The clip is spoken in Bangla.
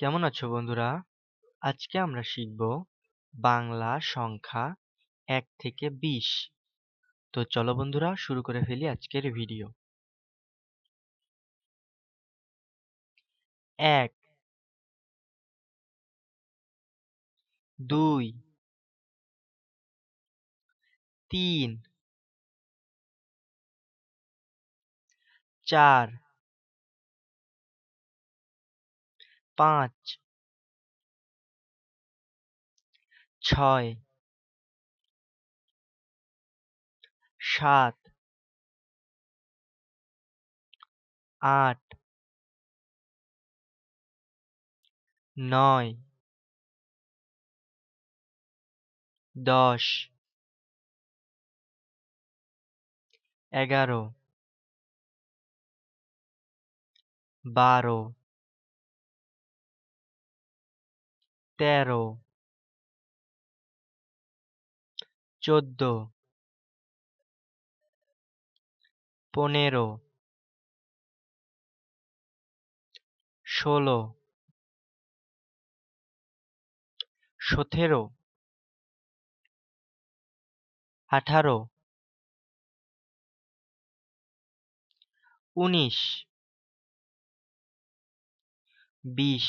কেমন আছো বন্ধুরা? আজকে আমরা শিখব বাংলা সংখ্যা ১ থেকে ২০। তো চলো বন্ধুরা শুরু করে ফেলি আজকের ভিডিও। ১, ২, ৩, ৪, ৫, ৬, ৭, ৮, ৯, ১০, ১১, ১২, ১৩, ১৪, ১৫, ১৬, ১৭, ১৮, ১৯, ২০,